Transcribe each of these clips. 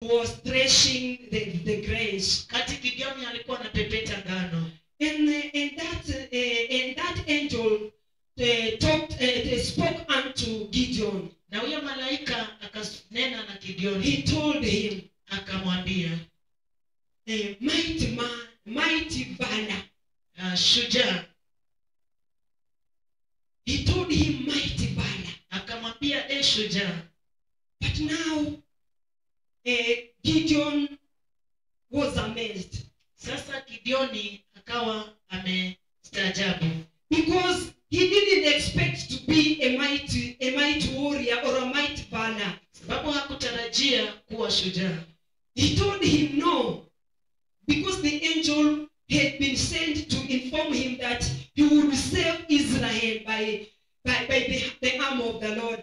was threshing the grains. Kati Gideoni alikuwa anapepeta ngano. And that angel spoke unto Gideon. Na huyo malaika akanena na Gideoni. He told him, akamwambia, mighty man, mighty valor. Shujaa. He told him mighty valor. Akamwambia shujaa. But now Gideon was amazed. Sasa Gideoni akawa amestaajabu. Because he didn't expect to be a mighty warrior or a mighty valor. Sababu hakutarajia kuwa shujaa. He told him no. Because the angel had been sent to inform him that he would save Israel by the arm of the Lord.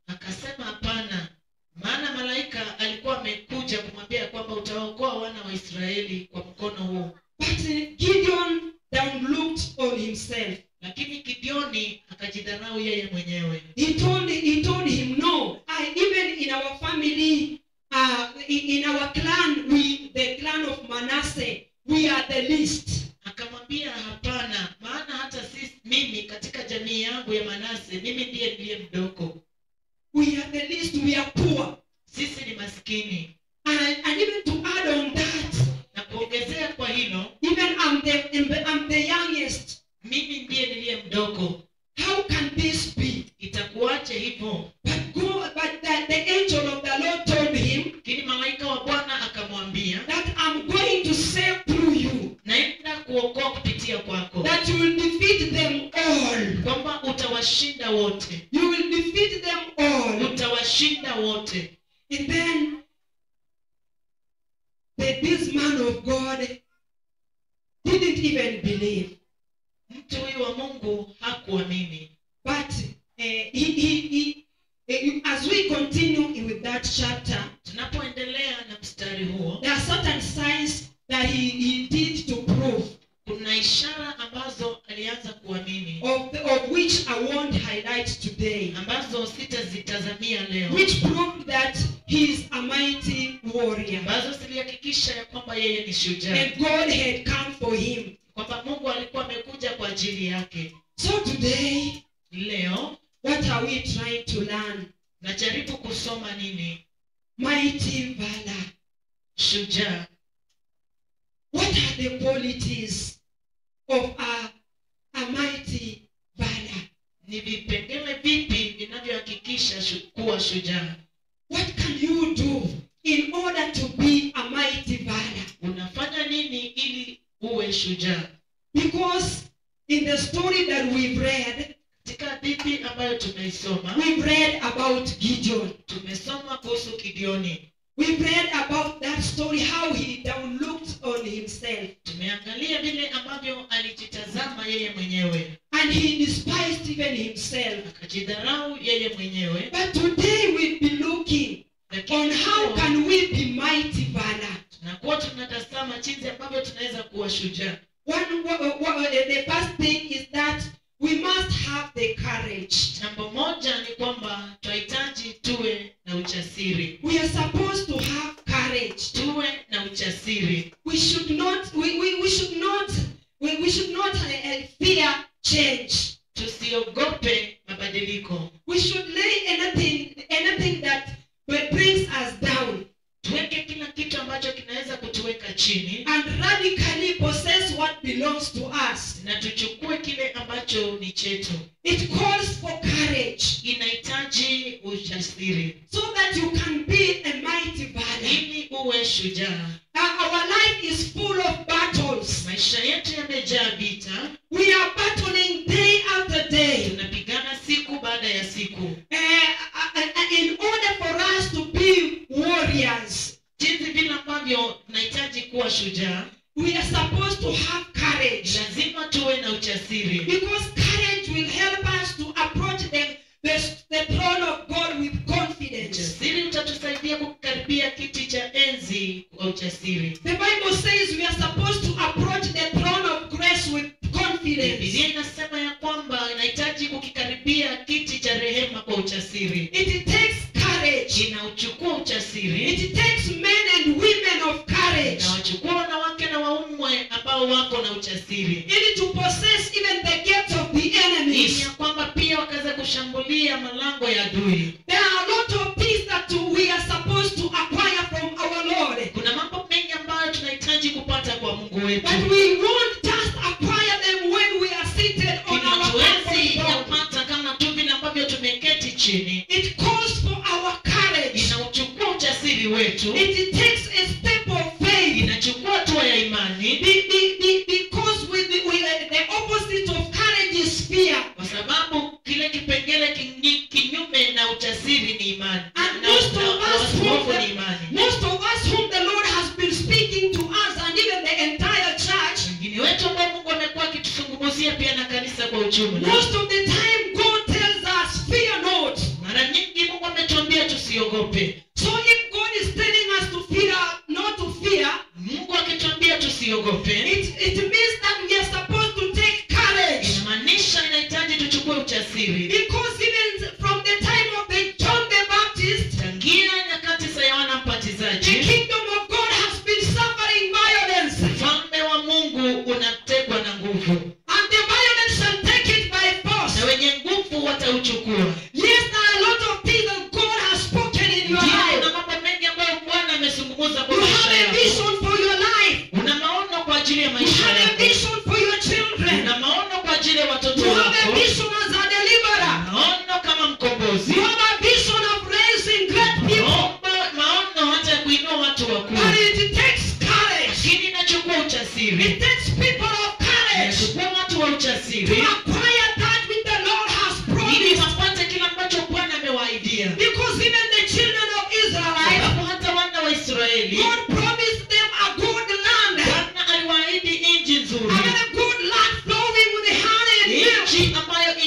Akasema hapana. Maana malaika alikuwa amekuja kumwambia kwamba utaokoa wana wa Israeli kwa mkono huo. But Gideon then looked on himself. Lakini Gideoni akajidharau yeye mwenyewe. He told him no. Even in our family, in our clan, the clan of Manasseh, we are the least. Akamwambia hapana, maana hata mimi katika jamii yangu ya Manase, mimi ndiye niliye mdogo. We are the least, we are poor. Sisi ni maskini. And even to add on that, na kuongezea kwa hilo, even I'm the youngest. Mimi ndiye niliye mdogo. How can this be? Itakuaje hivyo? But the angel of the Lord told him, kini malaika wa Bwana akamwambia, that I'm going to save through you. Naenda kuokoa kupitia kwako. That you will defeat them all. Kwamba utawashinda wote. You will defeat them all. Utawashinda wote. And then this man of God didn't even believe. Mtu huyu wa Mungu hakuamini. But as we continue with that chapter, tunapoendelea na mstari huo, there are certain signs that he did to prove. Kuna ishara ambazo alianza kuamini. Of which I won't highlight today. Ambazo sitazitazamia leo. Which proved that he is a mighty warrior. Ambazo zilihakikisha ya kwamba yeye ni shujaa. And God had come for him. Kwamba Mungu alikuwa amekuja kwa ajili yake. So today, leo, what are we trying to learn? Najaribu kusoma nini? Mighty valor. Shujaa. What are the qualities of a mighty valor? Ni vipengele vipi vinavyohakikisha kuwa shujaa? What can you do in order to be a mighty valor? Unafanya nini ili uwe shujaa? Because in the story that we've read, katika hadithi ambayo tumeisoma, we've read about Gideon. Tumesoma kuhusu Gideoni. We've read about that story, how he down looked on himself. Tumeangalia vile ambavyo alijitazama yeye mwenyewe. And he despised even himself. Akajidharau yeye mwenyewe. But today we'll be looking on how can we be mighty valor. Na kwa tunatazama jinsi ambavyo tunaweza kuwa shujaa. The first thing is that we must have the courage. Jambo moja ni kwamba tunahitaji tuwe na ujasiri. We are supposed to have courage. Tuwe na ujasiri. We should not fear change. Tusiogope mabadiliko. We should lay anything that brings us down. Tuweke kila kitu ambacho kinaweza kutuweka chini. And radically possess what belongs to us. Na tuchukue kile ambacho ni chetu. It calls for courage. Inahitaji ujasiri. So that you can be a mighty valor. Ili uwe shujaa. Our life is full of battles. Maisha yetu yamejaa vita. We are battling day after day. Tunapigana siku baada ya siku. In order for us to be warriors, jinsi vile ambavyo tunahitaji kuwa shujaa, we are supposed to have courage. Lazima tuwe na ujasiri. Because courage will help us to approach the throne of God with confidence. Ujasiri utatusaidia kukaribia kiti cha enzi kwa ujasiri. The Bible says we are supposed to approach the throne of grace with confidence. Biblia inasema ya kwamba inahitaji kukikaribia kiti cha rehema kwa ujasiri. It takes courage. Inauchukua ujasiri. It takes many wako na ujasiri, Ili to possess even the gates of the ili enemies. ya kwamba pia wakaweza kushambulia malango ya adui. There are a lot of things that we are supposed to acquire from our Lord. Kuna mambo mengi ambayo tunahitaji kupata kwa Mungu wetu, But we won't just acquire them when we are seated on our hatuwezi comfort zone. yapata kama tu vile ambavyo tumeketi chini. It calls for our courage. Inauchukua ujasiri wetu, It takes a step of faith. inachukua hatua ya imani, Because the opposite of courage is fear. kwa sababu kile kipengele kinyume na ujasiri ni imani, And na most hofu ni imani. of us whom the Lord has been speaking to us and even the entire church, Wengine wetu ambao Mungu amekuwa akituzungumzia pia na kanisa kwa ujumla, most of the time God tells us, fear not. mara nyingi Mungu ametuambia tusiogope. So if God is telling us to fear, not to fear, Mungu akituambia tusiogope, it means that we are supposed to take courage. inamaanisha inahitaji tuchukue ujasiri. Because even from the time of John the Baptist, Tangia nyakati za Yohana the Mbatizaji, kingdom of God has been suffering violence. ufalme wa Mungu unatekwa na nguvu, And the violence shall take it by force. na wenye nguvu watauchukua. Yes, there are a lot of things that God has spoken in your Ndiyo, life. kuna mambo mengi ambayo Bwana amezungumza kwa You maisha have a yako. vision for your life. Una maono kwa ajili ya You maisha have a yako. vision for your children. Una maono kwa ajili ya watoto You have a wako. vision as a deliverer. Maono kama mkombozi. You have a vision of raising great people. Maono hata ya kuinua watu wakuu. But it takes courage. Lakini inachukua ujasiri. It takes people of courage Inachukua watu wa to ujasiri acquire that which the Lord has ili promised. wapate kile ambacho Bwana amewaahidia. Because even the children of Israel, Sababu hata wana wa Israeli, God promised them a good land. Bwana aliwaahidi nchi nzuri. A good land flowing with the honey and milk. Nchi ambayo But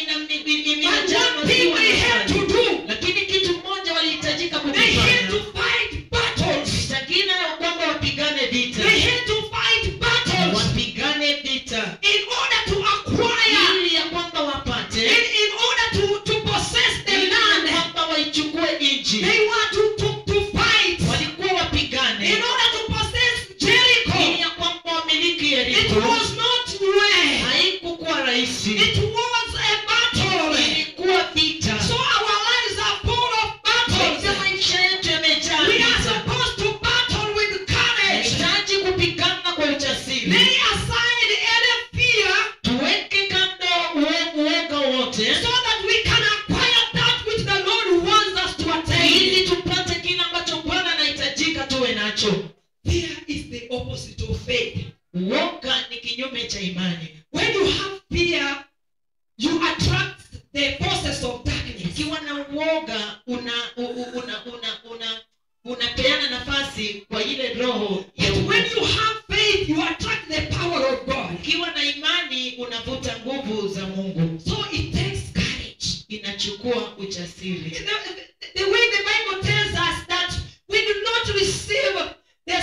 imejaa one thing maziwa they na had asali. to do, Lakini kitu mmoja walihitajika they had to kukifanya. fight battles. Takina ya kwamba wapigane vita. They had to fight battles Wapigane vita. in order to acquire, Ili ya kwamba wapate. in order to possess the Ili ya land. kwamba waichukue nchi. They were to fight Walikuwa in wapigane. order to possess Ili Jericho. ya kwamba wamiliki It Yeriko. was not way. Haikukuwa rahisi. It was a battle. Ilikuwa vita. So our lives are full of battles. Katika maisha yetu yamejaa We are vita. supposed to battle with courage. Tunahitaji kupigana kwa ujasiri. Lay aside any fear Tuweke kando uoga wote so that we can acquire that which the Lord wants us to attain. ili tupate kile ambacho Bwana anahitajika tuwe nacho. Fear is the opposite of faith. Uoga ni kinyume cha imani. When you have fear, you attract the forces of darkness. Ukiwa na uoga unapeana nafasi kwa ile roho ya But when uoga. you have faith, you attract the power of God. Ukiwa na imani unavuta nguvu za Mungu. So it takes courage. Inachukua ujasiri. The way the Bible tells us that we do not receive the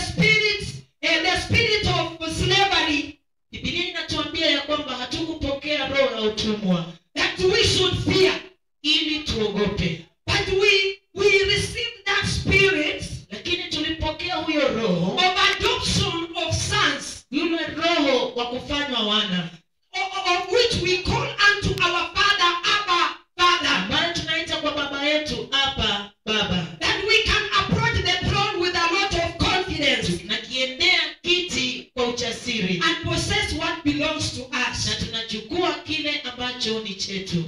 spirit of slavery, Biblia inatuambia ya kwamba hatukupokea roho ya utumwa that we should fear, ili tuogope. but we received that spirit Lakini tulipokea huyo roho, of adoption of sons, yule roho wa kufanywa wana, of which we call unto our Father, Abba, Father, ambayo tunaita kwa baba yetu hapa Baba. that we can approach the throne with a lot of confidence Na kiendea kiti kwa ujasiri. and possess what belongs to Na us. tunachukua kile ambacho ni chetu.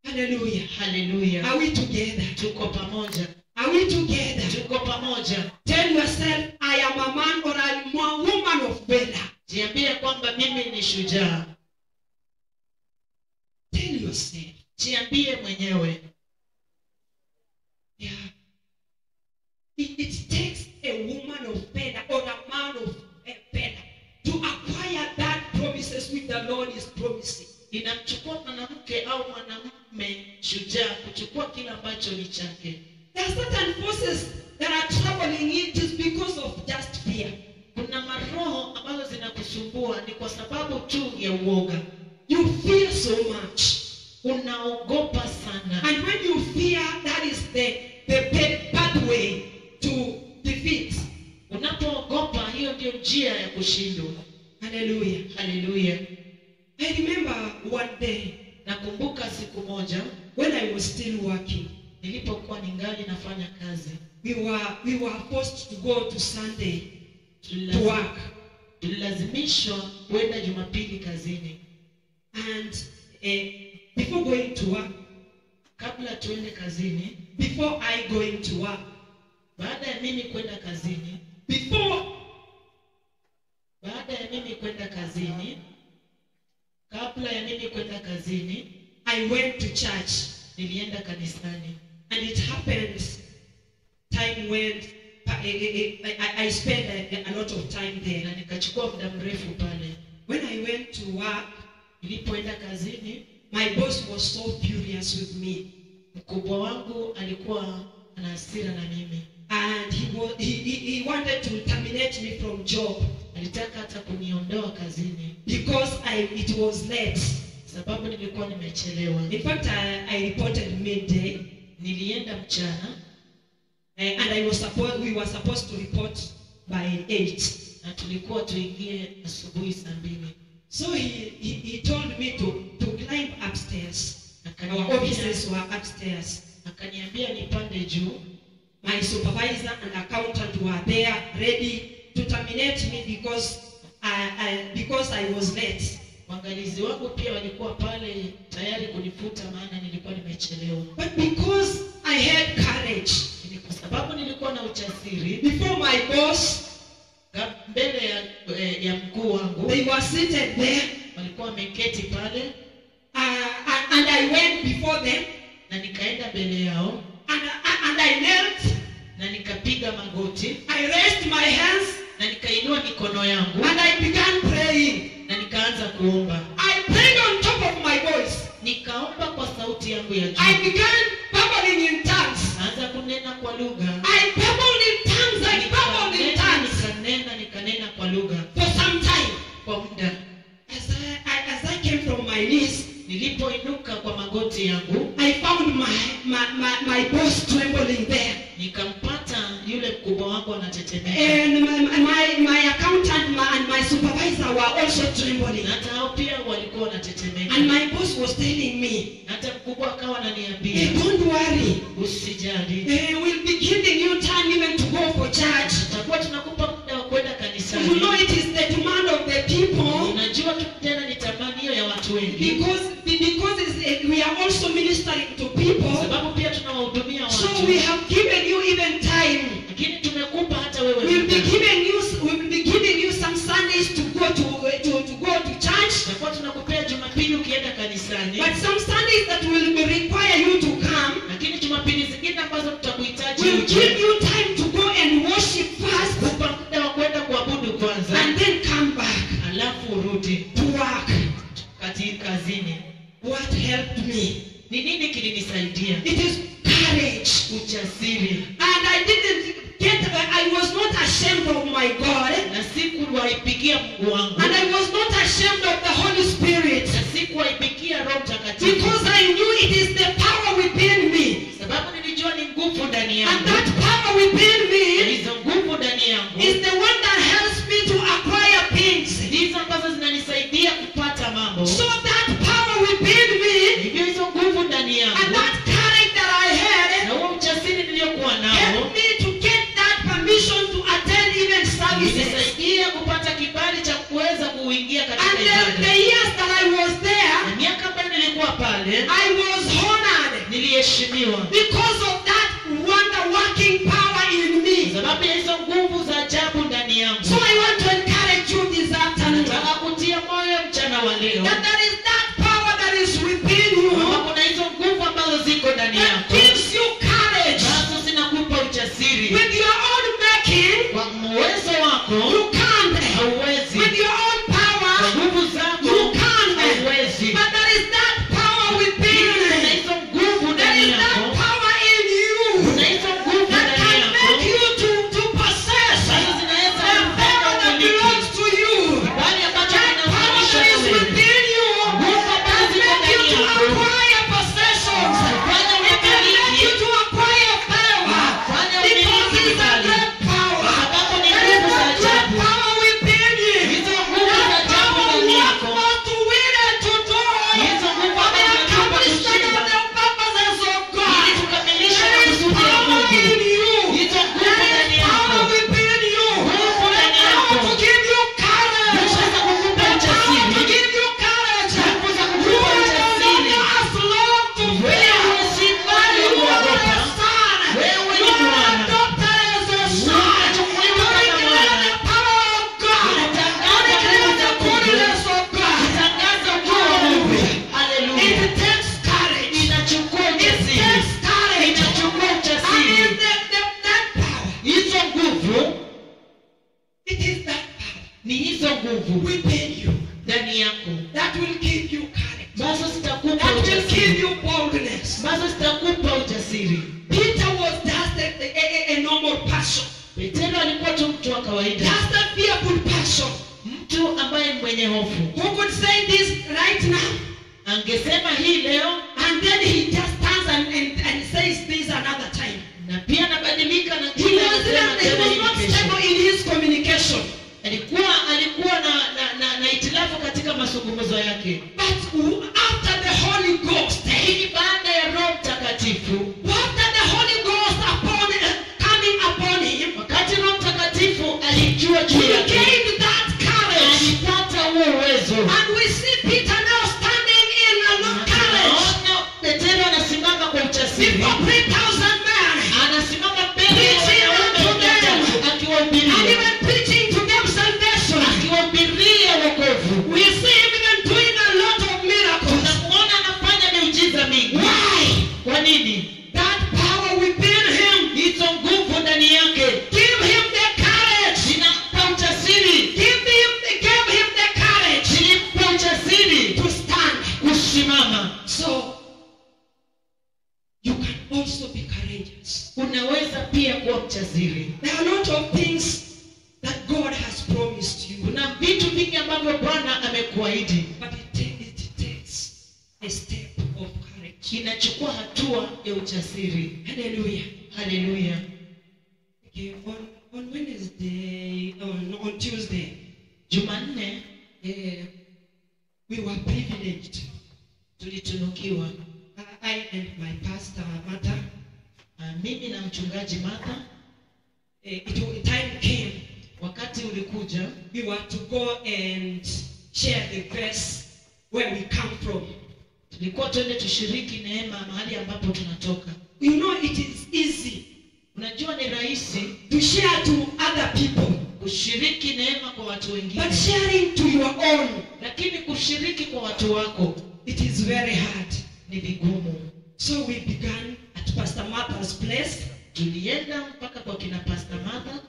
Hallelujah. Haleluya. Are we together? Tuko pamoja. Are we together? Tuko pamoja. Tell yourself, I am a man or I am a woman of valor. Jiambie kwamba mimi ni shujaa. Tell yourself. Jiambie mwenyewe. Yeah. It takes a woman of valor or a man of valor to acquire that promises which the Lord is promising. Inamchukua mwanamke au mwanamume shujaa kuchukua kile ambacho ni chake. There are certain forces that are troubling you just because of just fear. Kuna maroho ambazo zinakusumbua ni kwa sababu tu ya uoga. You fear so much. Unaogopa sana. And when you fear, that is the pathway to defeat. Unapoogopa, hiyo ndio njia ya kushindwa. Hallelujah. Haleluya. I remember one day Nakumbuka siku moja when I was still working. nilipokuwa ningali nafanya kazi. We were forced to go to Sunday to Tulilazim- work. Tulilazimishwa kwenda Jumapili kazini. And before going to work, Kabla tuende kazini, before I going to work, baada ya mimi kwenda kazini, kabla ya mimi kwenda kazini, I went to church. nilienda kanisani. And it happens time when I spent a lot of time there. Na nikachukua muda mrefu pale. When I went to work, Nilipoenda kazini, my boss was so furious with me. mkubwa wangu alikuwa ana hasira na mimi. And he wanted to terminate me from job Alitaka hata kuniondoa kazini because it was late. sababu nilikuwa nimechelewa. In fact, I reported midday, Nilienda mchana and we were supposed to report by 8. na tulikuwa tuingie asubuhi 2:00. So he told me to climb upstairs. Our offices were upstairs. Akaniambia nipande juu. My supervisor and accountant were there ready to terminate me because I was late. Waangalizi wangu pia walikuwa pale tayari kunifuta maana nilikuwa nimechelewa. But because I had courage, Ni kwa sababu nilikuwa na ujasiri before my boss, mbele ya mkuu wangu. they were seated there, Walikuwa wameketi pale and I went before them, na nikaenda mbele yao and I knelt, na nikapiga magoti I raised my hands, na nikainua mikono yangu and I began praying. na nikaanza kuomba. I prayed on top of my voice. Nikaomba kwa sauti yangu ya I juu. began babbling in tongues. Anza kunena kwa lugha. I babbled in tongues. I babbled in tongues Nikanena kwa lugha for some time. kwa muda. As I came from my knees, Nilipoinuka kwa magoti yangu, I found my boss trembling there, nikampata yule mkubwa wangu anatetemeka. and my accountant and my supervisor were also trembling. Hata hao pia walikuwa wanatetemeka. And my boss was telling me, Hata mkubwa akawa "Hey, ananiambia, don't worry. usijali. We'll be giving you time even to go for church. Tutakuwa tunakupa muda wa kwenda You kanisani. know it is the demand of the people, Unajua tu tena ni tamanio ya watu wengi. because we are also ministering to people. Sababu pia tunawahudumia So watu. we have given you even time. Lakini tumekupa hata wewe We'll muda. be giving you some Sundays to go to church, Tutakuwa tunakupea Jumapili ukienda kanisani. but some Sundays that will require you to come. Lakini Jumapili zingine ambazo tutakuhitaji We'll uje. give you time to go and worship first, Kupa muda wa kwenda kuabudu kwanza. and then come back Alafu urudi to work. kazini. What helped me? Ni nini kilinisaidia? It is courage. Ujasiri. And I was not ashamed of my God, Na sikuwaipigia Mungu wangu. and I was not ashamed of the Holy Spirit, Na sikuwaipigia Roho Mtakatifu. because I knew it is the power within me. Sababu nilijua ni nguvu ndani And yangu. that power within Na me hizo nguvu ndani yangu is the one that helps me to acquire things. ndizo ambazo zinanisaidia kupata mambo. So that power within me Hivyo hizo nguvu ndani yangu and that courage that I had na huo ujasiri niliokuwa nao helped me to get that permission to attend even services. ilisaidia kupata kibali cha kuweza kuingia And katika the ibada. years that I was there, Na miaka ambayo nilikuwa pale I was honored niliheshimiwa because of that wonder working power in me. sababu ya hizo nguvu za ajabu ndani yangu. So I want to encourage you this afternoon Nataka kutia moyo mchana wa leo that there is that power that is within you kwamba kuna hizo nguvu ambazo ziko ndani that yako gives you courage. ambazo zinakupa ujasiri. With your own making, Kwa uwezo wako you can't. hauwezi, With your own kwa power, nguvu you zako can't. hauwezi. But there is that power within Kuna you. hizo nguvu There ndani is that yako, power ni hizo nguvu within you ndani yako that will give you courage, ambazo zitakupa that will give ujasiri, you boldness. ambazo zitakupa ujasiri. Peter was just a normal person, Petero alikuwa tu mtu wa kawaida, just a fearful person mtu ambaye mwenye hofu. who could say this right now, Angesema hii leo and then he just turns and says this another time. na pia anabadilika na He kila was anasema tena hii not kesho. stable in his communication. Alikuwa na itilafu katika mazungumzo yake. But after the Holy Ghost, Lakini baada ya Roho Mtakatifu, after the Holy Ghost coming upon him, wakati Roho Mtakatifu alijua juu he yake, gained that courage. alipata huo uwezo. And we see Peter now standing in a courage Naona Petero anasimama kwa ujasiri, before 3,000 men, anasimama mbele ya wanaume 3,000 and akiwahubiria, even preaching to them salvation. akiwahubiria wokovu. We see him even doing a lot of miracles. Tunamuona anafanya miujiza mingi. Why? Kwa nini? That power within him, Hizo nguvu ndani yake give him the courage. zinampa ujasiri, Gave him the courage zilimpa ujasiri to stand. kusimama. So you can also be courageous. Unaweza pia kuwa mjasiri. There are a lot of things that God has promised you, Kuna vitu vingi ambavyo Bwana amekuahidi, but it takes a step of courage. inachukua hatua ya ujasiri. Hallelujah. Haleluya. Okay, on Wednesday, on Tuesday, Jumanne we were privileged. tulitunukiwa, I and my pastor Martha. mimi na mchungaji Martha. Time came, Wakati ulikuja, we were to go and share the grace where we come from. tulikuwa twende tushiriki neema mahali ambapo tunatoka. You know, it is easy Unajua ni rahisi to share to other people, kushiriki neema kwa watu wengine, but sharing to your own, lakini kushiriki kwa watu wako it is very hard. ni vigumu. So we began at Pastor Martha's place. Tulienda mpaka kwa kina Pastor Martha,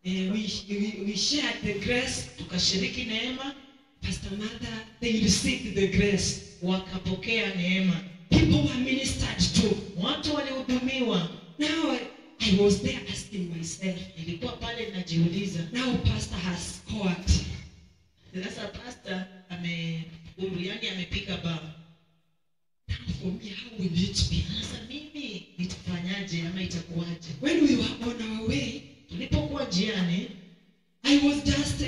We shared the grace. tukashiriki neema, Pastor Martha, they received the grace. wakapokea neema. People were ministered to. Watu walihudumiwa. Now I was there asking myself, Nilikuwa pale najiuliza, now Pastor has scored. sasa pastor yani amepiga bao. Now for me, how will it be? Sasa mimi nitafanyaje ama itakuwaje? When we were on our way, Tulipokuwa njiani, I was just,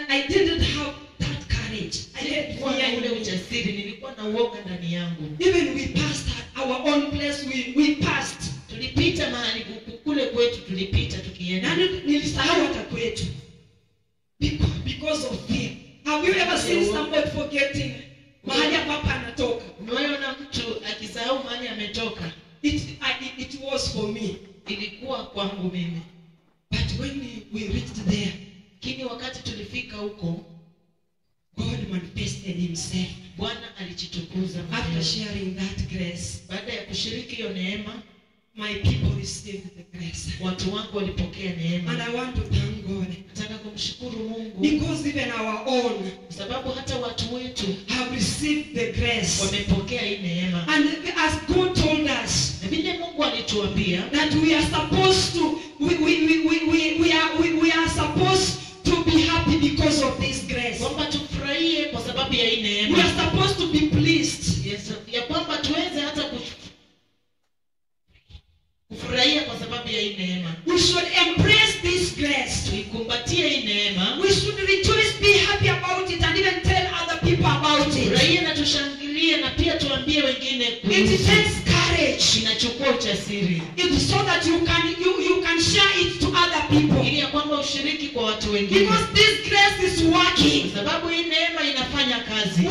I didn't have that courage. I had nilikuwa na fear ule in me. ujasiri, nilikuwa na uoga ndani yangu. Even we passed our own place, we passed. Tulipita mahali kule kwetu, tulipita tukienda. Na nilisahau hata kwetu. Because of fear. Have you ever seen somebody forgetting mahali ambapo anatoka? Umeona mtu akisahau mahali ametoka? It was for me. Ilikuwa kwangu mimi. But when we reached there, Lakini wakati tulifika huko, God manifested himself. Bwana alijitukuza After mwenyewe. sharing that grace, Baada ya kushiriki hiyo neema, my people received the grace. watu wangu walipokea And neema. I want to thank God. Nataka kumshukuru Mungu Because even our own kwa sababu hata watu wetu have received the grace. wamepokea hii neema. And as God told us Na vile Mungu alituambia that we are supposed to, we are supposed to be happy because of this grace. kwamba tufurahie kwa sababu ya hii We neema. are supposed to be pleased. Yes, ya kwamba tuweze hata kufurahia kwa sababu ya hii neema. We should embrace this grace. Tuikumbatie hii neema. We should rejoice, be happy about it, and even tell other people about it. Furahie na tushangilie na pia tuambie wengine It kuhusu. takes courage. Inachukua ujasiri It's so that you can share it to other people. ili ya kwamba ushiriki kwa watu wengine. Because this grace is working. Kwa sababu hii neema inafanya kazi.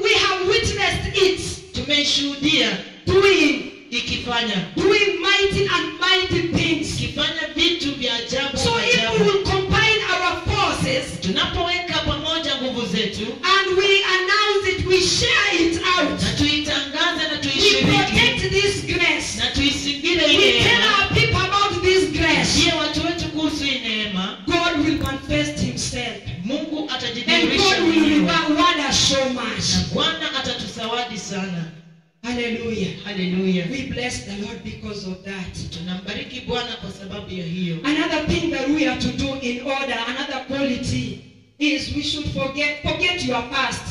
We have witnessed it Tumeshuhudia ikifanya mighty and mighty things. ikifanya vitu vya ajabu. So if we will combine our forces Tunapoweka pamoja nguvu zetu and we announce it, we share it out, na tuitangaze na we tuishiriki protect this grace, na tuisingire hii we tell neema, our people about this grace, pia watu wetu kuhusu hii neema, mema, God will manifest himself. Mungu And atajidhihirisha God will mwenyewe. reward us so much. Na Bwana atatusawadi sana. Hallelujah. Haleluya. We bless the Lord because of that. Tunambariki Bwana kwa sababu ya hiyo. Another thing that we have to do in order, another quality, is we should forget your past.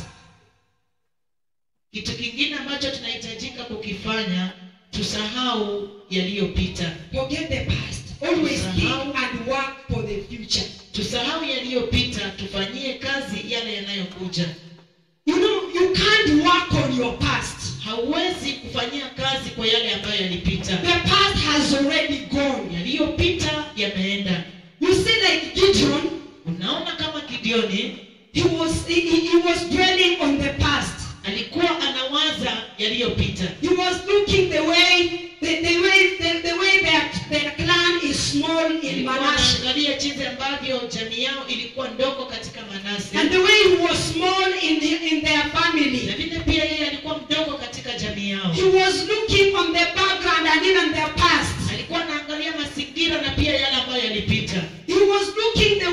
Kitu kingine ambacho tunahitajika kukifanya, tusahau yaliyopita. Forget the past. Always think and work for the future. Tusahau yaliyopita, tufanyie kazi yale yanayokuja. You know, you can't work on your past. Hauwezi kufanyia kazi kwa yale ambayo yalipita. The past has already gone. Yaliyopita yameenda. You see, like Gideon, Unaona kama Gideoni, he was dwelling on the past. alikuwa anawaza yaliyopita. He was looking the way their clan is small in Alikuwa Manasseh, anaangalia jinsi ambavyo jamii yao ilikuwa ndogo katika Manase. and the way he was small in their Na family. vile pia yeye alikuwa mdogo katika jamii yao. He was looking on the background and even their past. Alikuwa anaangalia mazingira na pia yale ambayo yalipita. He was looking the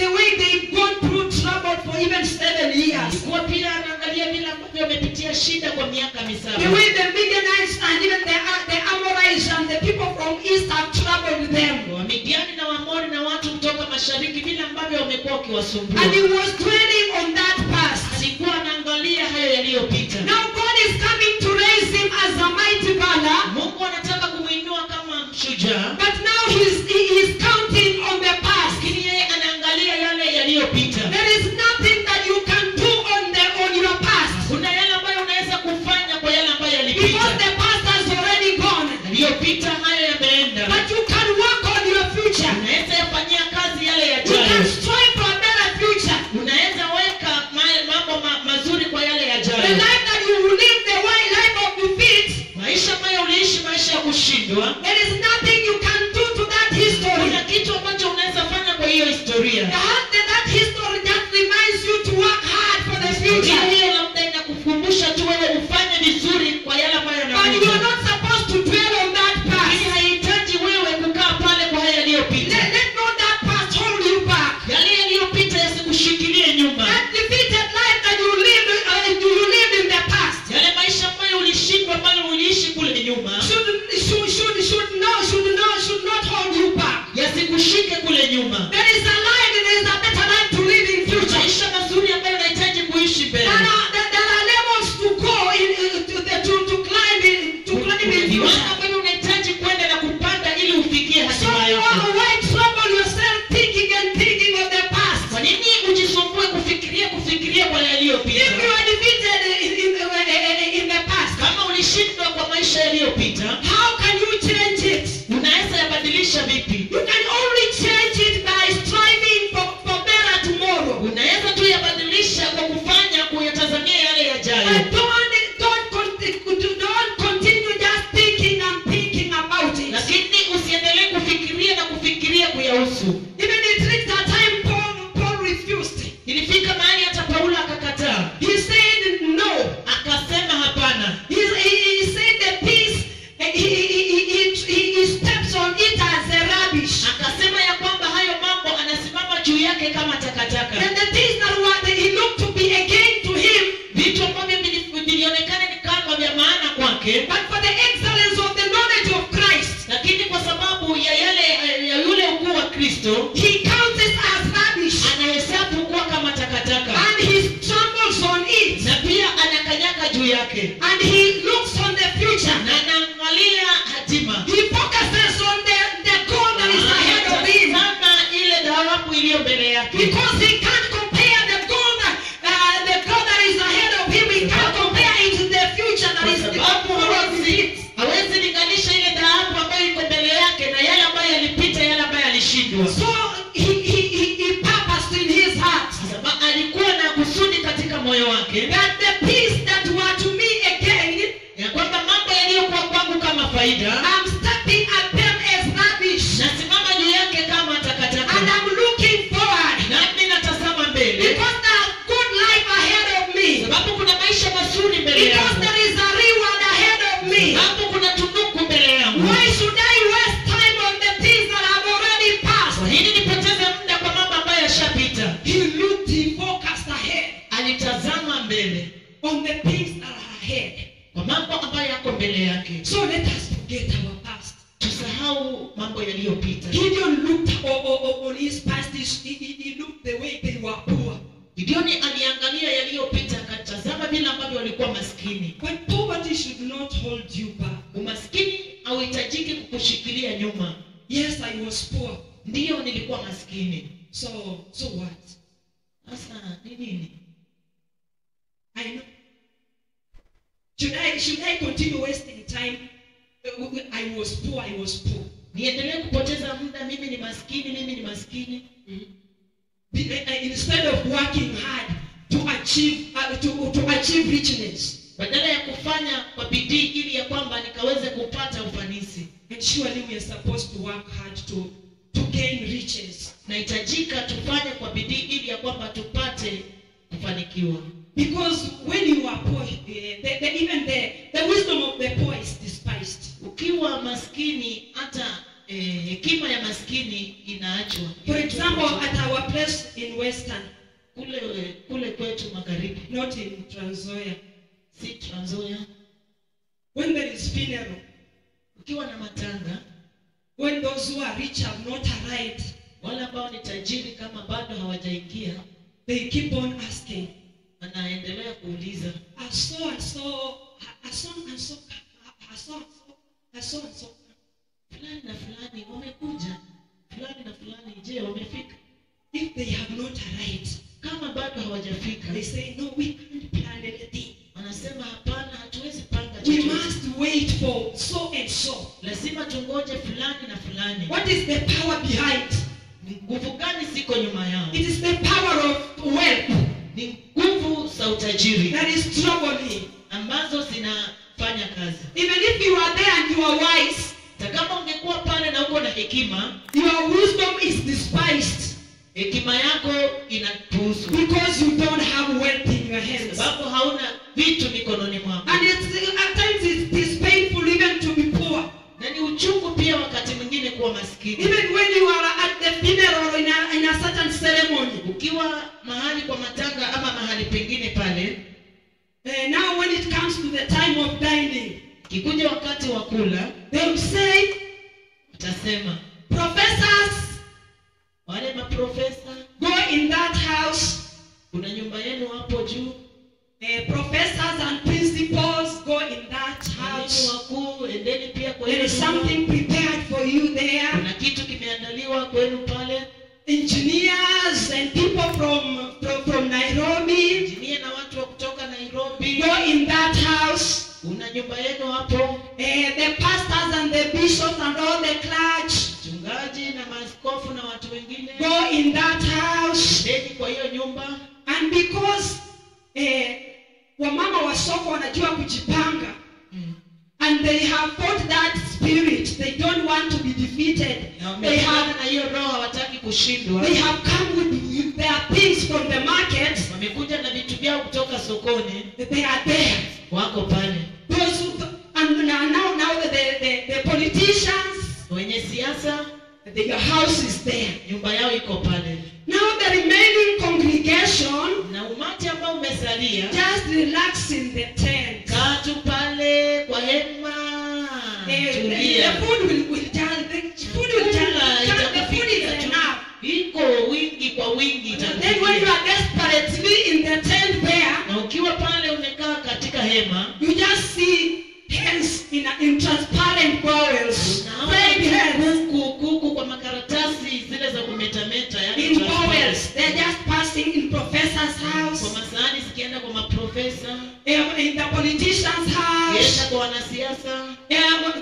way they've gone through trouble for even 7 years. Alikuwa pia anaangalia vile ambavyo wamepitia shida kwa miaka The 7. way the Midianites and even the Amorites and the people from east have troubled them. Wamidiani na Waamori na watu kutoka mashariki vile ambavyo wamekuwa wakiwasumbua. And he was dwelling on that past. Alikuwa anaangalia hayo yaliyopita. Now God is coming to raise him as a mighty valor, Mungu anataka kumuinua kama shujaa, but now he is counting on the past. lakini yeye anaangalia yale yaliyopita. There is nothing that you can do on your past, Kuna yale ambayo unaweza kufanya kwa yale ambayo because yalipita. the past has already gone. Yaliyopita hayo yameenda. But you can work on your future. Unaweza yafanyia kazi yale You yajayo. can strive for a better future. Unaweza weka mambo mazuri kwa yale The yajayo. life that you will live, the life of defeat, Maisha ambayo uliishi maisha ya kushindwa, there is nothing you can do to that history. kuna kitu ambacho unaweza fanya kwa hiyo historia. That history just reminds you to work hard for the future. Hiyo labda inakukumbusha tu wewe ufanye vizuri kwa yale ambayo But you are yanakuja. not supposed to dwell on that Lakini past. haihitaji wewe kukaa pale kwa haya yaliyopita. Let not that past hold you back. Yale yaliyopita yasikushikilie nyuma. That defeated life that you lived in the past Yale maisha ambayo ulishindwa, ambayo uliishi kule nyuma, should not hold you back. yasikushike kule nyuma. There is a life, there is a better life to live in future. Maisha mazuri ambayo unahitaji kuishi mbele. There are levels to go to climb in Viwango future. ambavyo unahitaji kwenda na kupanda ili ufikie So hatima yako. why trouble yourself thinking of the past? Kwa nini ujisumbue kufikiria kwa yaliyopita? If you are defeated in the past, Kama ulishindwa kwa maisha yaliyopita, how can you change it? unaweza yabadilisha vipi? You can only change it by striving for better tomorrow. Unaweza tu yabadilisha kwa kuyatazamia yale yajayo. But don't continue just thinking about it. Lakini usiendelee kufikiria kuyahusu. Even it reached a time Paul refused. Ilifika mahali hata Paulo akakataa. He said no. Akasema hapana. He said the peace, he steps on it as a rubbish. Akasema ya kwamba hayo mambo anasimama juu yake kama takataka. And the things that he looked to be again to him, Vitu ambavyo vilionekana ni kama vya maana kwake, but for the excellence of the knowledge of Christ, lakini kwa sababu ya yule ukuu wa Kristo, he counts it as rubbish, anahesabu kuwa kama takataka. and he stumbles on it, Na pia anakanyaka juu yake. and he looks on the future. Na anaangalia hatima. He focuses on the goal that is ahead of him, Anatazama ile dhahabu iliyo mbele yake. because he can't compare the goal that is ahead of him. He can't compare it to the future that Kwa is sababu hawezi linganisha ile dhahabu ambayo iko mbele yake na yale ambayo yalipita, yale ambayo alishindwa. So he purposed in his heart Sababu alikuwa na kusudi katika moyo wake that the peace that were to me again, ya kwamba mambo yaliyokuwa kwangu kama faida, I'm stepping at them as rubbish, nasimama juu yake kama and takataka. I'm looking forward, Nami natazama mbele, because there's good life ahead of me, sababu kuna maisha mazuri mbele because yangu, there is a reward ahead of me. sababu kuna tunuku mbele yangu. Why should I waste time on the things that have already passed? Kwa nini Ndiyo, nilikuwa maskini. So what? Sasa ni nini? I know. Should I continue wasting time? I was poor. Niendelee kupoteza muda, mimi ni maskini. Instead of working hard to achieve richness. Badala ya kufanya kwa bidii ili ya kwamba nikaweze kupata ufanisi. And surely we are supposed to work hard to gain riches. Nahitajika tufanye kwa bidii ili ya kwamba tupate kufanikiwa. Because when you are poor, even the wisdom of the poor is despised. Ukiwa maskini, hata hekima ya maskini inaachwa. For example, at our place in Western, kule kwetu magharibi, not in Trans Nzoia. Si Trans Nzoia. When there is funeral, ukiwa na matanga, when those who are rich have not arrived, wale ambao ni tajiri kama bado hawajaingia, they keep on asking. Anaendelea kuuliza, I saw fulani na fulani wamekuja, fulani na fulani, je, wamefika? If they have not arrived, kama bado hawajafika, they say no, we can't plan anything. Wanasema hapana, hatuwezi panga We chochote. must wait for so and so. Lazima tungoje fulani na fulani. What is the power behind? Ni nguvu gani ziko nyuma yao? It is the power of wealth. Ni nguvu za utajiri That is troubling. ambazo zinafanya kazi. Even if you are there and you are wise, kama ungekuwa pale na uko na hekima, your wisdom is despised. Hekima yako inapuuzwa. Because you don't have wealth in your hands. Sababu hauna vitu mikononi mwako. And at times it is painful even to be poor. Na ni uchungu pia wakati mwingine kuwa maskini. Even when you are at the funeral in a certain ceremony. Ukiwa mahali kwa matanga ama mahali pengine pale. Now when it comes to the time of dining, kikuja wakati wa kula, they will say, utasema, professors, wale maprofesa, go in that house. Kuna nyumba yenu hapo juu. Professors and principals, go in that house. Wakuu, endeni pia kwa there is something prepared for you there. Kuna kitu kimeandaliwa kwenu pale. Engineers and people from Nairobi, engineer na watu wa kutoka Nairobi, go in that house. Una nyumba yenu hapo. The pastors and the bishops and all the clergy, mchungaji na maaskofu na watu wengine, go in that house. Endeni kwa hiyo nyumba. And because wamama wa soko wanajua kujipanga, and they have fought that spirit, they don't want to be defeated. They have na hiyo roho hawataki kushindwa. They have come with their things from the market. Wamekuja na vitu vyao kutoka sokoni. They are there. Wako pale. Those who, and now the politicians, wenye siasa, their house is there. Nyumba yao iko pale. Now the remaining congregation, na umati ambao umesalia, just relax in the tent. Kaa tu pale kwa hema. The food will tell. The food will tell. The food is enough. Iko wingi kwa wingi. Then when you are desperately in the tent there, na ukiwa pale umekaa katika hema, you just see hands in transparent bowls. Red hands. Kuku kwa makaratasi zile za kumetameta, yani in bowls. They are just passing in professor's house. Kwa masahani zikienda kwa maprofesa. In the politician's house. Yenda kwa wanasiasa.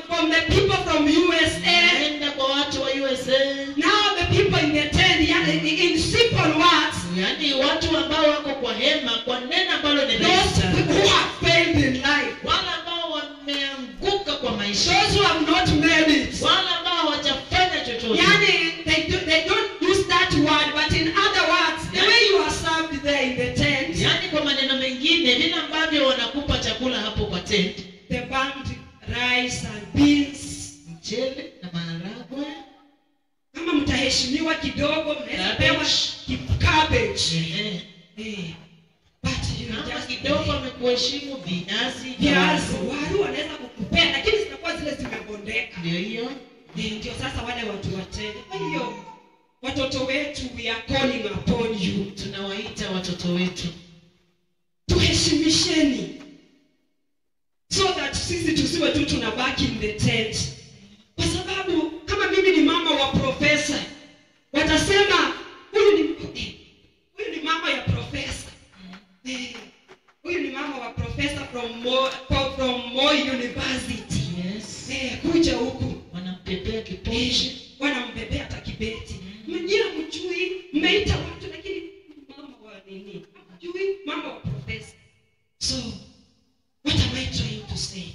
From the people from USA. Yenda kwa watu wa USA. Now the people in the tent, in simple words, yani watu ambao wako kwa hema, kwa neno ambalo ni those who have failed in life, wale ambao wameanguka kwa maisha, those who have not made it, wale ambao hawajafanya chochote. Yani they don't use that word, but in other words, the way you are served there in the tent, yani kwa maneno mengine, vile ambavyo wanakupa chakula hapo kwa tent, the burned rice and beans, mchele na maharagwe. Kama mtaheshimiwa kidogo, mnaweza pewa cabbage. But just kidogo amekuheshimu viazi, waru wanaweza kukupea, lakini zitakuwa zile zimebondeka. Ndio hiyo. Ndio sasa wale watu watende. Kwa hiyo watoto wetu, we are calling upon you. Tunawaita watoto wetu, tuheshimisheni, so that sisi tusiwe tu tunabaki in the tent. Kwa sababu kama mimi ni mama wa profesa, hamjui, mmeita watu lakini mama wa nini? Hamjui mama wa profesa. So, what am I trying to say?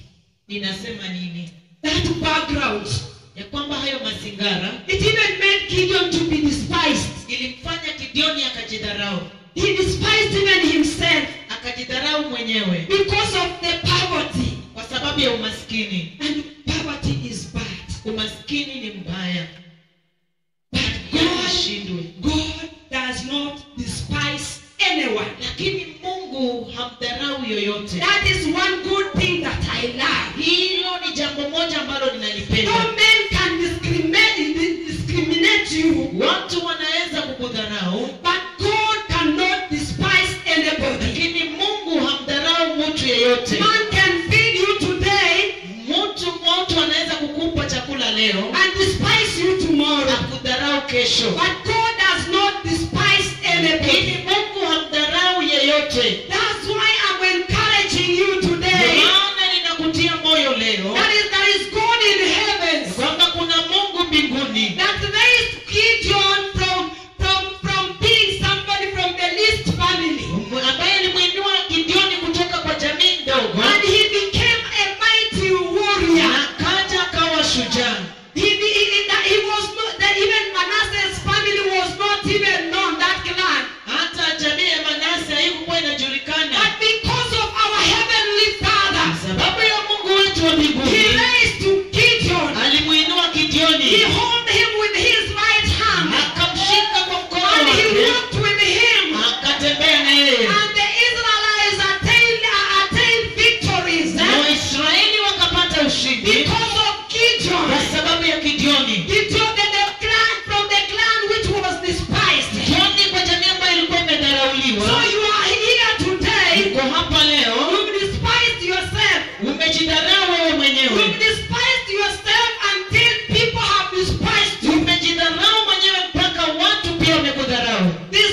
Ninasema nini? That background, Ya kwamba hayo mazingara it even made Gideon to be despised. ilimfanya Gideoni akajidharau. He despised even himself Akajidharau mwenyewe because of the poverty. kwa sababu ya umaskini. And poverty is bad. Umaskini ni mbaya. But God shindwe. God does not despise anyone. Lakini Mungu hamdharau yoyote. That is one good thing that I love. Hilo ni jambo moja ambalo No ninalipenda. man can discriminate you, Watu wanaweza kukudharau, but God cannot despise anybody. lakini Mungu hamdharau mtu yeyote. Man can feed you today Mtu anaweza kukupa chakula leo and despise you tomorrow. na kudharau kesho. But God does not despise Lakini anybody. Mungu hamdharau yeyote. That's why I'm encouraging you today. Maana ninakutia moyo leo There is God in heaven kwamba kuna Mungu mbinguni that raised Gideon from being somebody from the least family. ambaye alimuinua Gideoni kutoka kwa jamii ndogo And he became a mighty warrior. na kaja akawa shujaa. He was not that even Manasseh's family was not even known, that clan. Hata jamii ya Manase haikuwa inajulikana. But because of our heavenly Father, Sababu ya Mungu wetu wa he mbinguni raised to Gideon. alimuinua He Gideoni, held him with his right hand. akamshika kwa mkono And he wake, walked with him. akatembea na yeye, And the Israelites attained victories na Waisraeli wakapata ushindi because of Gideon. kwa sababu ya Gideoni. Gideon, the clan from the clan which was despised. Gideoni kwa jamii ambayo ilikuwa So imedharauliwa. you are here today. Uko hapa leo, You've despised yourself. umejidharau wewe You've mwenyewe, despised yourself until people have despised you. umejidharau mwenyewe mpaka watu pia wamekudharau. This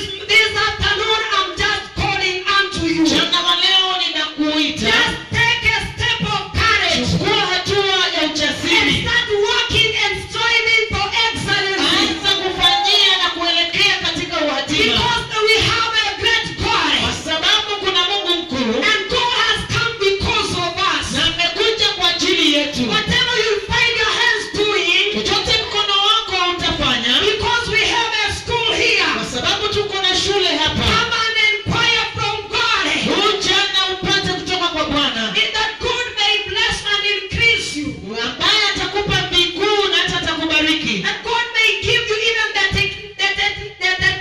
afternoon, I'm just calling unto you. Mchana wa leo ninakuita, Just take a step of courage chukua hatua ya and ujasiri, start working and striving for excellency. anza kufanyia na kuelekea katika uhatima, Because we have a great kwa God. sababu kuna Mungu mkuu And God has come because of us. na amekuja kwa ajili yetu. Whatever you find your hands doing, Chochote mkono wako utafanya, because we have a school here, kwa sababu tuko na shule hapa. come and inquire from God. Kuja na upate kutoka kwa Bwana That God may bless and increase you. ambaye atakupa mbinguu na hata atakubariki. And God may give you even the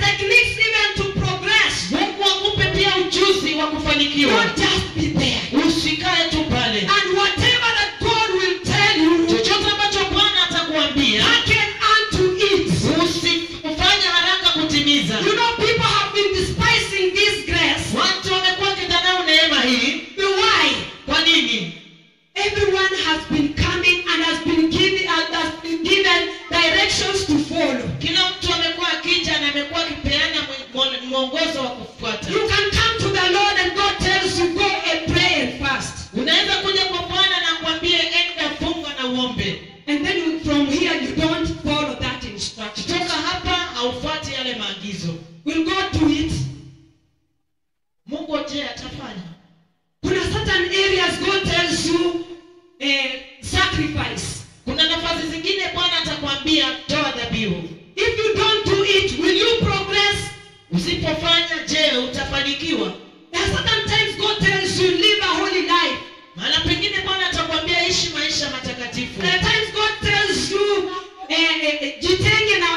techniques even to progress. Mungu akupe pia ujuzi wa kufanikiwa. Don't just be there. Usikae tu pale. And whatever that God will tell you, Chochote ambacho Bwana atakuambia, hearken unto it. usifanye haraka kutimiza. You know, people have been despising this grace. Watu wamekuwa wakidharau neema hii. Why? Kwa nini? Everyone has been coming and has been given directions to follow. Kila mtu amekuwa akija na amekuwa akipeana mwongozo wa kufuata. You can come to the Lord and God tells you, go and pray and fast. Unaweza kuja kwa Bwana na kuambia enda funga na uombe. And then from here you don't follow that instruction. Kutoka hapa haufuati yale maagizo. Will God do it? Mungu je atafanya? Kuna certain areas God tells you sacrifice. Kuna nafasi zingine Bwana atakwambia toa dhabihu. If you don't do it, will you progress? Usipofanya je utafanikiwa? There are certain times God tells you live a holy life. Maana pengine Bwana atakwambia ishi maisha matakatifu. There are times God tells you jitenge na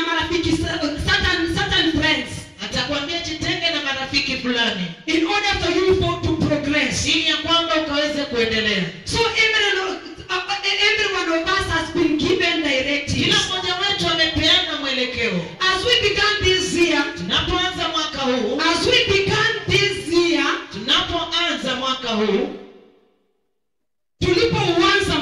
marafiki, certain friends, Atakwambia jitenge na marafiki fulani in order for you to progress. ili ya kwamba ukaweze kuendelea. So every one of us has been given directives. Kila mmoja wetu amepeana mwelekeo. As we began this year, Tunapoanza mwaka huu, tulipoanza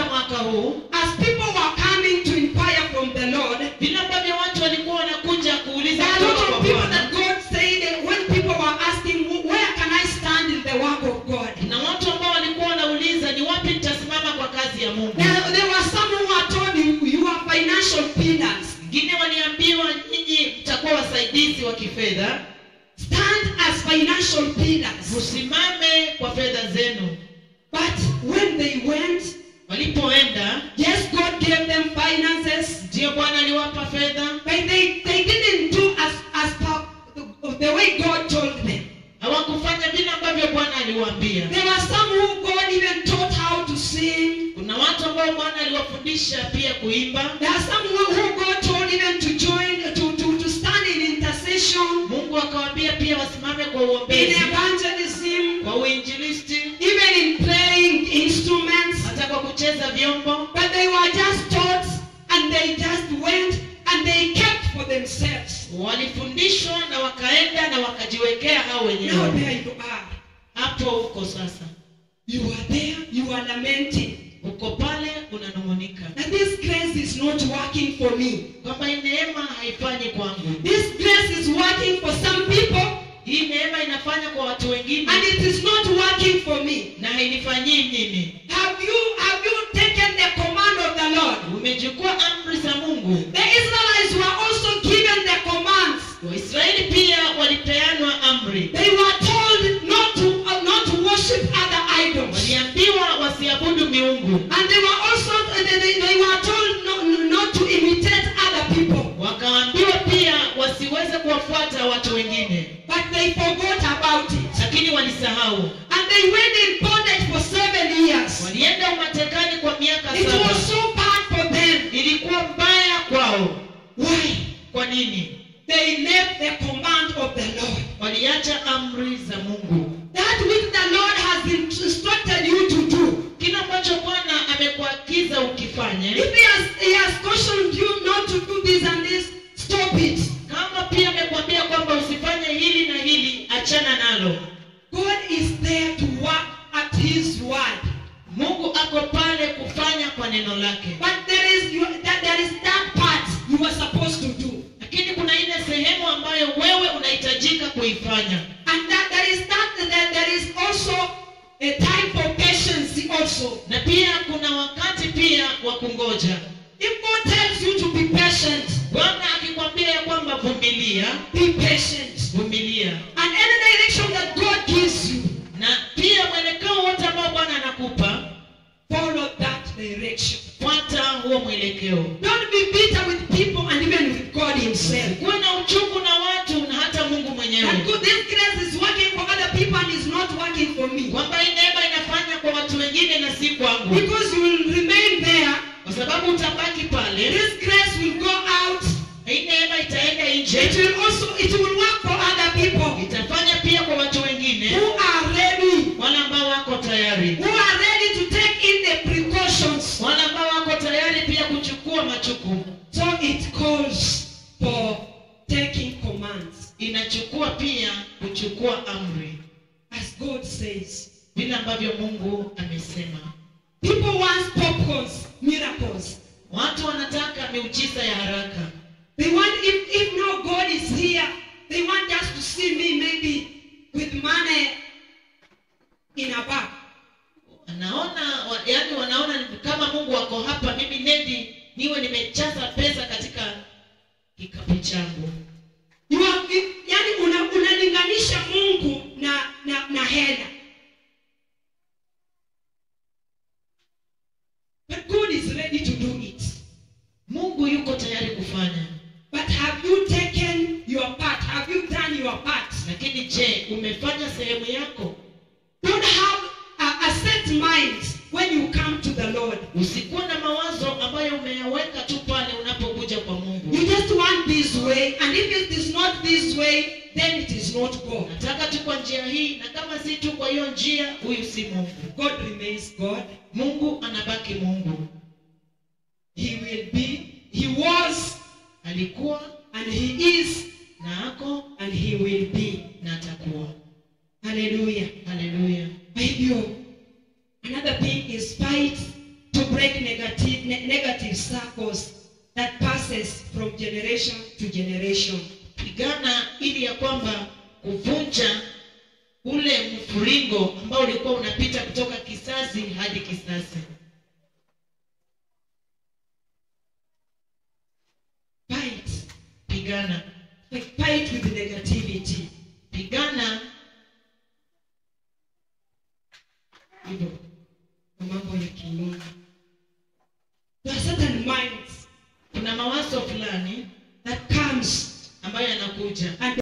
mwaka huu, as people were coming to inquire from the Lord, vile ambavyo watu walikuwa wanakuja kuuliza there are a lot kutoka of kwa people Bwana. that God said when people were asking, where can I stand in the work of God? Na watu ambao walikuwa wanauliza ni wapi nitasimama kwa kazi ya Mungu. There were some who were told you are financial peanuts. Wengine waliambiwa nyinyi mtakuwa wasaidizi wa kifedha, stand as financial pillars. msimame kwa fedha zenu. But when they went, Walipoenda, yes, God gave them finances, ndio Bwana aliwapa fedha, but they didn't do as per the way God told them. hawakufanya vile ambavyo Bwana aliwaambia. There were some who God even taught how to sing. Kuna watu ambao Bwana aliwafundisha pia kuimba. There are some who God told even to join, to stand in intercession, Mungu akawaambia pia wasimame kwa in uombezi, evangelism, kwa uinjilisti, even in playing instruments. hata kwa kucheza vyombo. But they were just taught, and they just went, and they kept for themselves. Walifundishwa na wakaenda na wakajiwekea hao Now wenyewe. there you are. Hapo uko sasa, You are there, you are lamenting. uko pale unanung'unika And this grace is not working for me. kwamba hii neema haifanyi kwangu. This grace is working for some people, Hii neema inafanya kwa watu wengine and it is not working for me. na hainifanyii mimi. Have you taken the command of the Lord? Umechukua amri za Mungu. The Israelites were also given the commands. Waisraeli pia walipeanwa amri. They were told not to worship other idols. Waliambiwa wasiabudu miungu. And they were also they were told not to imitate other people. Wakaambiwa pia wasiweze kuwafuata watu wengine. But they forgot about it. Lakini walisahau. And they went in bondage for 7 years. Walienda umatekani kwa miaka It 7. was so bad for them. Ilikuwa mbaya kwao. Why? Kwa nini? They left the command of the Lord. Waliacha amri za Mungu. That which the Lord has instructed you to do. Kile ambacho Bwana amekuagiza ukifanye. If he has cautioned you not to do this and this, stop it. Kama pia amekwambia kwamba usifanye hili na hili, achana nalo. God is there to work at his word. Mungu ako pale kufanya kwa neno lake. But there is that part you are supposed to do. Lakini kuna ile sehemu ambayo wewe unahitajika kuifanya. And that there is also a time for patience also. Na pia kuna wakati pia wa kungoja. If God tells you to be patient, Bwana akikwambia ya kwamba vumilia, be patient. vumilia. And any direction that God gives you, Na pia mwelekeo wote ambao Bwana anakupa, follow that direction. fuata huo mwelekeo. Don't be bitter with people and even with God himself. Kuwa na uchungu na watu na hata Mungu mwenyewe. And God, this grace is working for other people and is not working for me. Kwamba hii neema inafanya kwa watu wengine na si kwangu. Because you will remain there. Kwa sababu utabaki pale. This grace will go out. Hii neema itaenda nje. It will work for other people Itafanya pia kwa watu wengine who are ready. wale ambao wako tayari. Who are ready to take in the precautions. Wale ambao wako tayari pia kuchukua majukumu. So it calls for taking commands. Inachukua pia kuchukua amri. As God says. Vile ambavyo Mungu amesema. People want popcorns, miracles. Watu wanataka miujiza ya haraka. They want, if no God is here, they want just to see me maybe with money in a bag. Wanaona kama Mungu wako hapa, mimi Nedi niwe nimejaza pesa katika kikapu changu. Unalinganisha Mungu na hela. But God is ready to do it. Mungu yuko tayari kufanya. But have you taken your part? Have you done your part? Lakini je, umefanya sehemu yako? Don't have a set mind when you come to the Lord. Usikuwa na mawazo ambayo umeyaweka tu pale unapokuja kwa Mungu. You just want this way, and if it is not this way, then it is not God. Nataka tu kwa njia hii, na kama si tu kwa hiyo njia, huyu si Mungu. God remains God. Mungu anabaki Mungu. He will be, he was, alikuwa, and he is, na ako, and he will be, na atakuwa. Hallelujah. Hallelujah. By you. Another thing is fight to break negative circles that passes from generation to generation. Pigana ili ya kwamba kuvunja ule mfuringo ambao ulikuwa unapita kutoka kizazi hadi kizazi. Fight pigana. Fight with negativity. Pigana hivyo na mambo ya kimungu. There are certain minds kuna mawazo fulani that comes ambayo yanakuja and